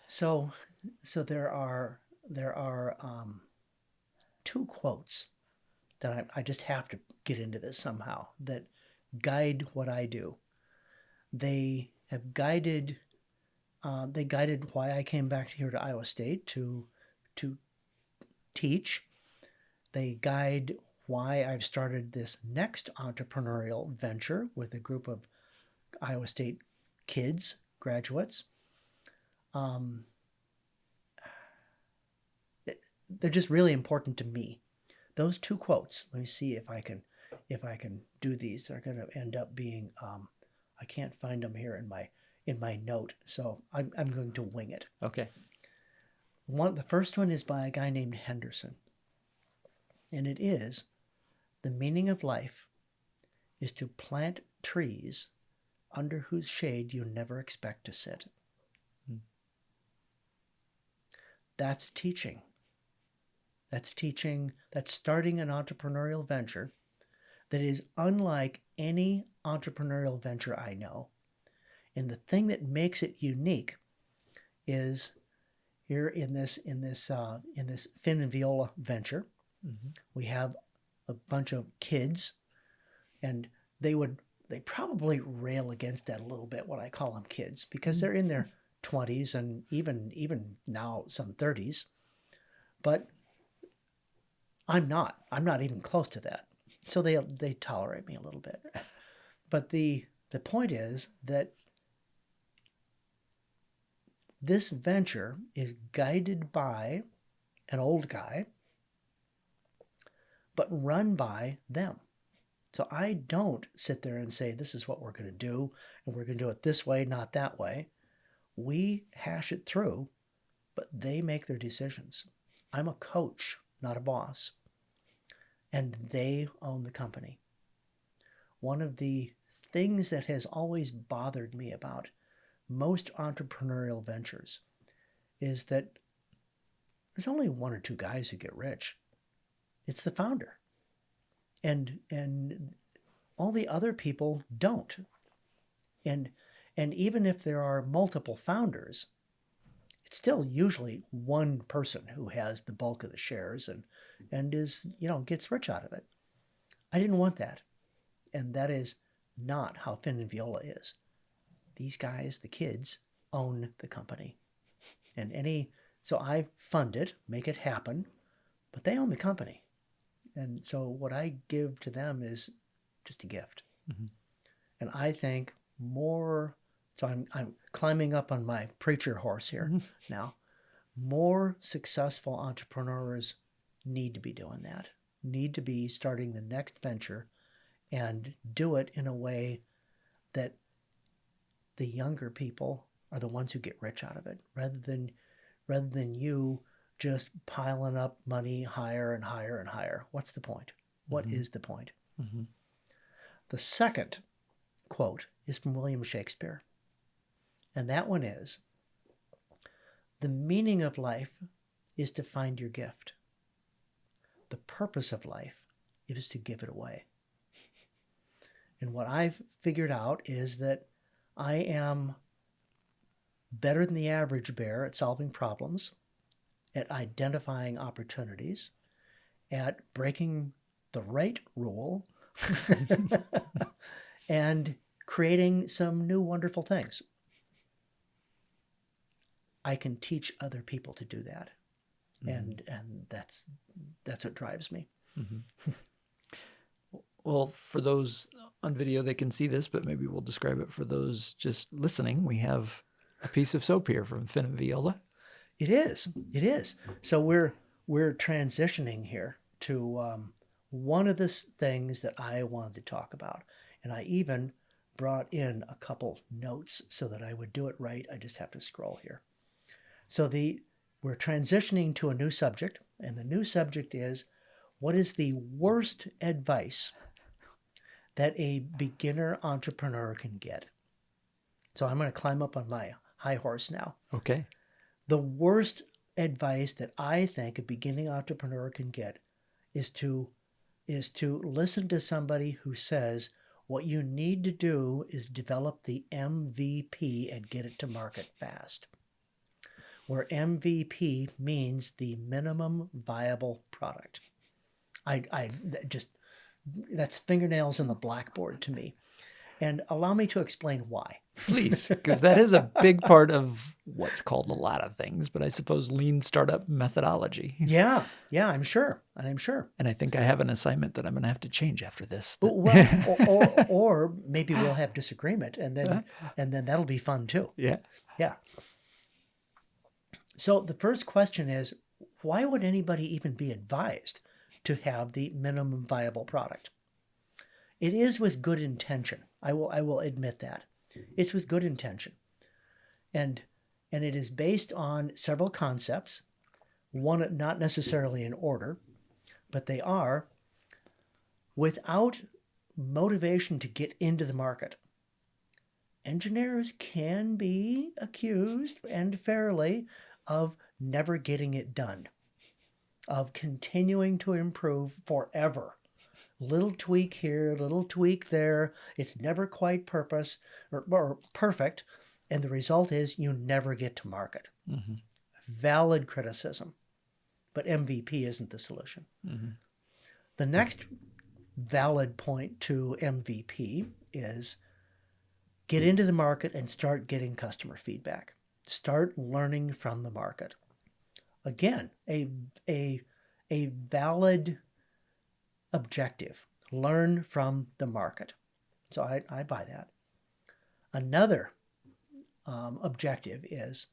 So there are two quotes that I just have to get into this somehow that guide what I do. They have guided why I came back here to Iowa State to teach. They guide why I've started this next entrepreneurial venture with a group of Iowa State kids, graduates. They're just really important to me. Those two quotes. Let me see if I can do these. They're going to end up being. I can't find them here in my note, so I'm going to wing it. Okay. The first one is by a guy named Henderson, and it is, the meaning of life is to plant trees under whose shade you never expect to sit. That's teaching. That's teaching. That's starting an entrepreneurial venture that is unlike any entrepreneurial venture I know. And the thing that makes it unique is here in this Finn and Viola venture, we have a bunch of kids, and they probably rail against that a little bit when I call them kids, because they're in their 20s and even now some 30s, but I'm not even close to that. So they tolerate me a little bit. But the point is that this venture is guided by an old guy, but run by them. So I don't sit there and say, this is what we're going to do, and we're going to do it this way, not that way. We hash it through, but they make their decisions. I'm a coach, not a boss. And they own the company. One of the things that has always bothered me about most entrepreneurial ventures is that there's only one or two guys who get rich. It's the founder. And all the other people don't. And even if there are multiple founders, it's still usually one person who has the bulk of the shares and is, gets rich out of it. I didn't want that. And that is not how Finn and Viola is. These guys, the kids, own the company. So I fund it, make it happen, but they own the company. And so what I give to them is just a gift. And I think more, so I'm climbing up on my preacher horse here now. More successful entrepreneurs need to be doing that, need to be starting the next venture and do it in a way that the younger people are the ones who get rich out of it, rather than you just piling up money higher and higher and higher. What's the point? What is the point? The second quote is from William Shakespeare. And that one is, the meaning of life is to find your gift. The purpose of life is to give it away. And what I've figured out is that I am better than the average bear at solving problems, at identifying opportunities, at breaking the right rule, and creating some new wonderful things. I can teach other people to do that. And that's what drives me. Well, for those on video, they can see this, but maybe we'll describe it for those just listening. We have a piece of soap here from Finn and Viola. It is. It is. So we're transitioning here to one of the things that I wanted to talk about. And I even brought in a couple notes so that I would do it right. I just have to scroll here. So we're transitioning to a new subject, and the new subject is, what is the worst advice that a beginner entrepreneur can get? So I'm going to climb up on my high horse now. Okay. The worst advice that I think a beginning entrepreneur can get is to listen to somebody who says, what you need to do is develop the MVP and get it to market fast. Where MVP means the minimum viable product. That's fingernails in the blackboard to me. And allow me to explain why. Please, because that is a big part of what's called a lot of things, but I suppose lean startup methodology. Yeah, I'm sure. And I think I have an assignment that I'm going to have to change after this. Well, or maybe we'll have disagreement, and then that'll be fun too. Yeah. So the first question is, why would anybody even be advised to have the minimum viable product? It is with good intention. I will admit that. It's with good intention. And it is based on several concepts, one not necessarily in order, but they are, without motivation to get into the market, engineers can be accused, and fairly, of never getting it done, of continuing to improve forever. Little tweak here, little tweak there. It's never quite or perfect. And the result is you never get to market. Mm-hmm. Valid criticism. But MVP isn't the solution. Mm-hmm. The next valid point to MVP is get into the market and start getting customer feedback. Start learning from the market. Again, a valid objective. Learn from the market. So I buy that. Another objective is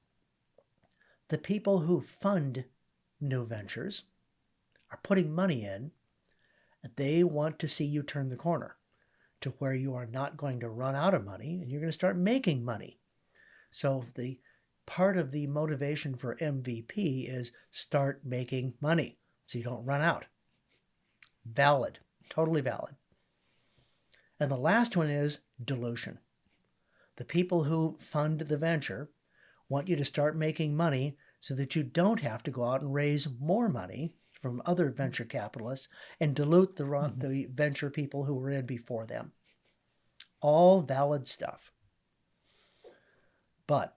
the people who fund new ventures are putting money in, and they want to see you turn the corner to where you are not going to run out of money and you're going to start making money. So the part of the motivation for MVP is start making money so you don't run out. Valid, totally valid. And the last one is dilution. The people who fund the venture want you to start making money so that you don't have to go out and raise more money from other venture capitalists and dilute the venture people who were in before them. All valid stuff. But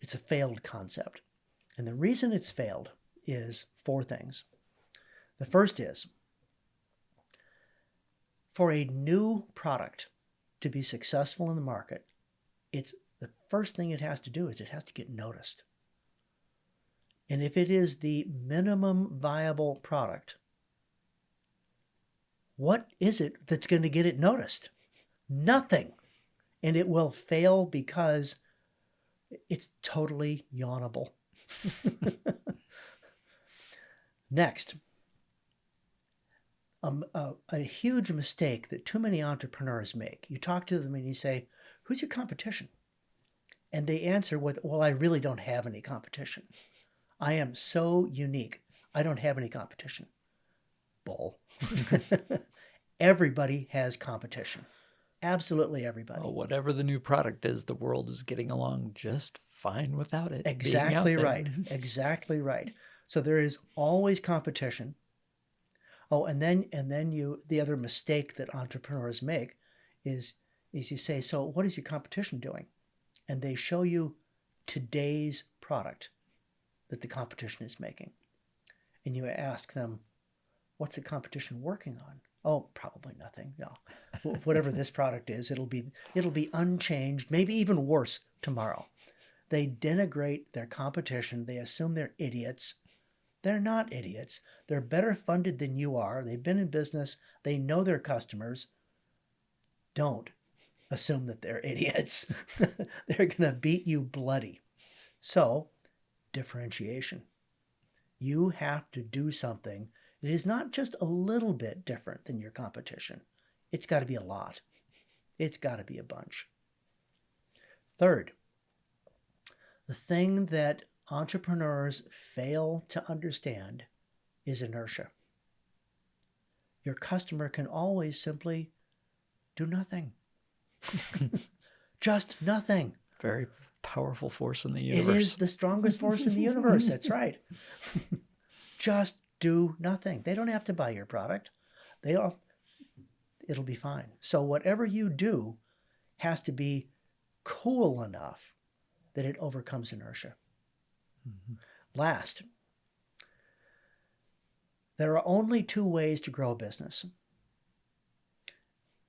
it's a failed concept. And the reason it's failed is 4 things. The first is, for a new product to be successful in the market, it's the first thing it has to do is it has to get noticed. And if it is the minimum viable product, what is it that's going to get it noticed? Nothing. And it will fail because it's totally yawnable. Next, a huge mistake that too many entrepreneurs make. You talk to them and you say, who's your competition? And they answer with, well, I really don't have any competition. I am so unique. I don't have any competition. Bull. Everybody has competition. Absolutely everybody. Well, whatever the new product is, the world is getting along just fine without it. Exactly right. Exactly right. So there is always competition. Oh, and then the other mistake that entrepreneurs make is you say, so what is your competition doing? And they show you today's product that the competition is making. And you ask them, what's the competition working on? Oh, probably nothing. No. Whatever this product is, it'll be unchanged, maybe even worse tomorrow. They denigrate their competition. They assume they're idiots. They're not idiots. They're better funded than you are. They've been in business. They know their customers. Don't assume that they're idiots. They're going to beat you bloody. So, differentiation. You have to do something that is not just a little bit different than your competition. It's got to be a lot. It's got to be a bunch. Third, the thing that entrepreneurs fail to understand is inertia. Your customer can always simply do nothing. Just nothing. Very powerful force in the It universe. is the strongest force in the universe. That's right. Just do nothing. They don't have to buy your product. It'll be fine. So whatever you do has to be cool enough that it overcomes inertia. Mm-hmm. Last, there are only two ways to grow a business.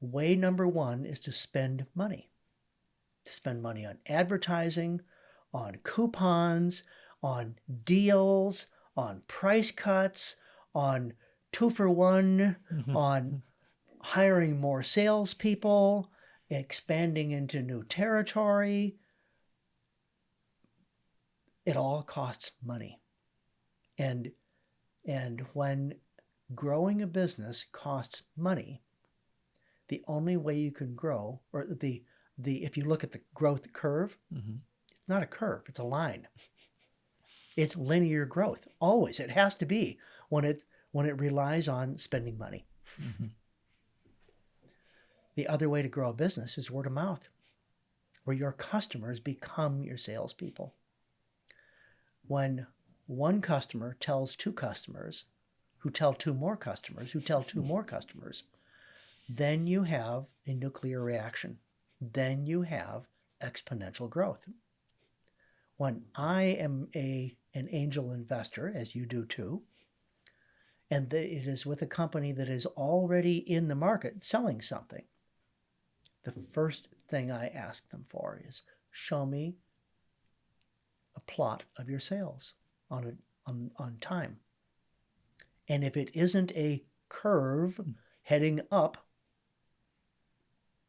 Way number one is to spend money. To spend money on advertising, on coupons, on deals, on price cuts, on 2-for-1, on hiring more salespeople, expanding into new territory. It all costs money. And when growing a business costs money, the only way you can grow, or if you look at the growth curve, it's not a curve, it's a line. It's linear growth, always. It has to be when it relies on spending money. The other way to grow a business is word of mouth, where your customers become your salespeople. When one customer tells two customers, who tell two more customers, who tell two more customers, then you have a nuclear reaction. Then you have exponential growth. When I am an angel investor, as you do too, and it is with a company that is already in the market selling something, the first thing I ask them for is, show me a plot of your sales on time. And if it isn't a curve heading up,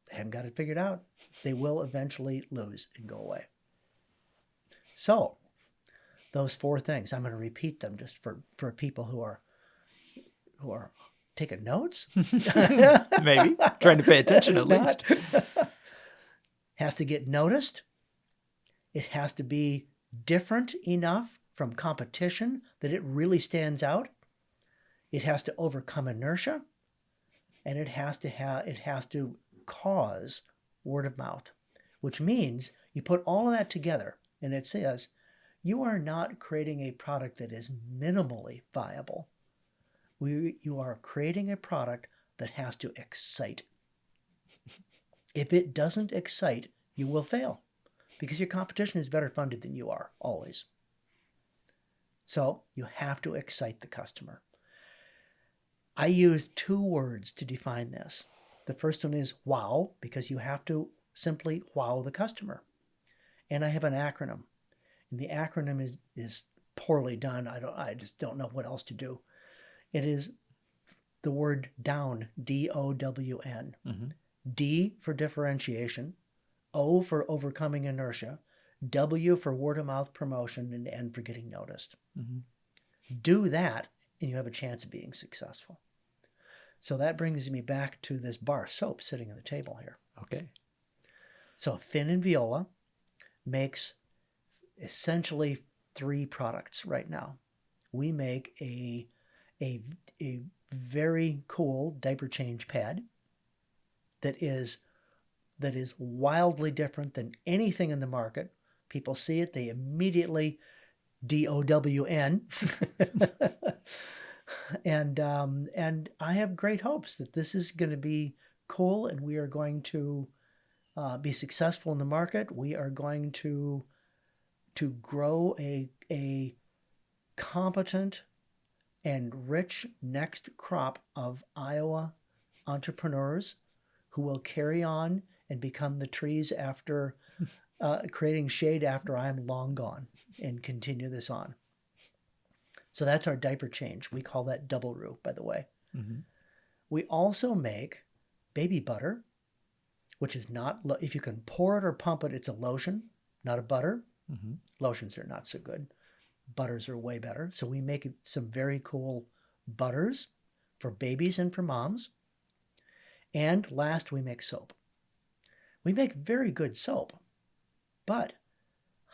they haven't got it figured out. They will eventually lose and go away. So, those four things, I'm going to repeat them just for people who are taking notes. Maybe. Trying to pay attention at least. Has to get noticed. It has to be different enough from competition that it really stands out. It has to overcome inertia. And it has to cause word of mouth, which means you put all of that together and it says you are not creating a product that is minimally viable. You are creating a product that has to excite. If it doesn't excite, you will fail because your competition is better funded than you are, always. So you have to excite the customer. I use two words to define this. The first one is wow, because you have to simply wow the customer. And I have an acronym. And the acronym is poorly done. I just don't know what else to do. It is the word down, D-O-W-N. D for differentiation, O for overcoming inertia, W for word of mouth promotion, and N for getting noticed. Do that, and you have a chance of being successful. So that brings me back to this bar soap sitting on the table here. Okay. So Finn and Viola makes essentially three products right now. We make a very cool diaper change pad that is wildly different than anything in the market. People see it, they immediately D-O-W-N. And I have great hopes that this is going to be cool and we are going to be successful in the market. We are going to grow a competent and rich next crop of Iowa entrepreneurs who will carry on and become the trees after creating shade after I'm long gone, and continue this on. So that's our diaper change. We call that double roux, by the way. Mm-hmm. We also make baby butter, which is not, if you can pour it or pump it, it's a lotion, not a butter. Mm-hmm. Lotions are not so good. Butters are way better. So we make some very cool butters for babies and for moms. And last, we make soap. We make very good soap, but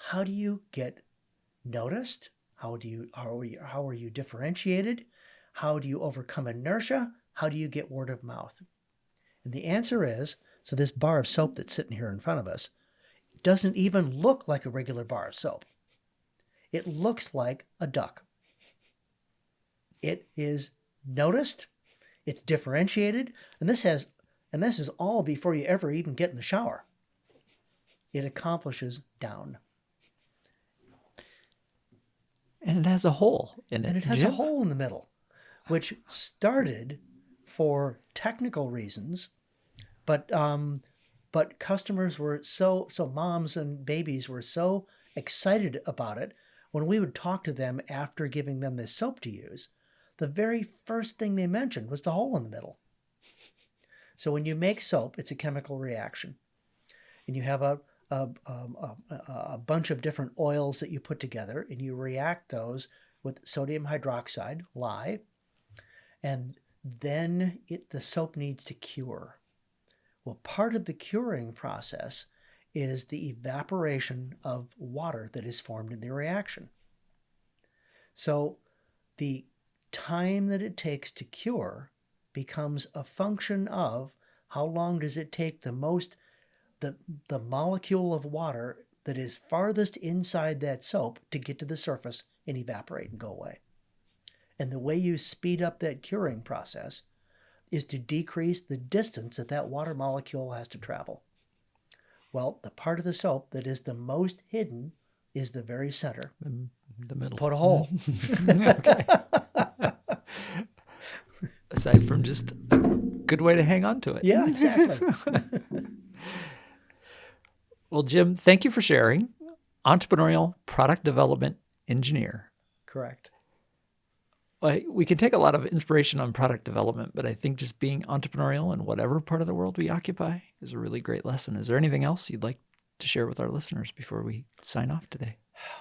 how do you get noticed? How are you differentiated? How do you overcome inertia? How do you get word of mouth? And the answer is, so this bar of soap that's sitting here in front of us doesn't even look like a regular bar of soap. It looks like a duck. It is noticed, it's differentiated, and this is all before you ever even get in the shower. It accomplishes down. And it has a hole in it. And it has Jim? a hole in the middle, which started for technical reasons, but customers were so moms and babies were so excited about it. When we would talk to them after giving them this soap to use, the very first thing they mentioned was the hole in the middle. So when you make soap, it's a chemical reaction, and you have a bunch of different oils that you put together, and you react those with sodium hydroxide, lye, and then the soap needs to cure. Well, part of the curing process is the evaporation of water that is formed in the reaction. So the time that it takes to cure becomes a function of how long does it take the molecule of water that is farthest inside that soap to get to the surface and evaporate and go away. And the way you speed up that curing process is to decrease the distance that water molecule has to travel. Well, the part of the soap that is the most hidden is the very center. The middle. Put a hole. Okay. Aside from just a good way to hang on to it. Yeah, exactly. Well, Jim, thank you for sharing. Entrepreneurial Product Development Engineer. Correct. We can take a lot of inspiration on product development, but I think just being entrepreneurial in whatever part of the world we occupy is a really great lesson. Is there anything else you'd like to share with our listeners before we sign off today?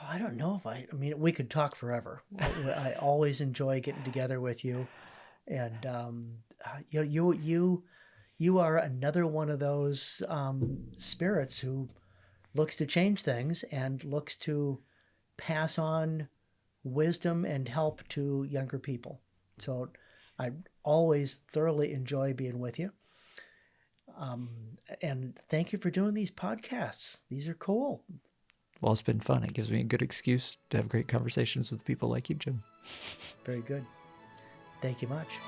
I don't know if I mean, we could talk forever. I always enjoy getting together with you. And you are another one of those spirits who looks to change things and looks to pass on wisdom and help to younger people. So I always thoroughly enjoy being with you. And thank you for doing these podcasts. These are cool. Well, it's been fun. It gives me a good excuse to have great conversations with people like you, Jim. Very good. Thank you much.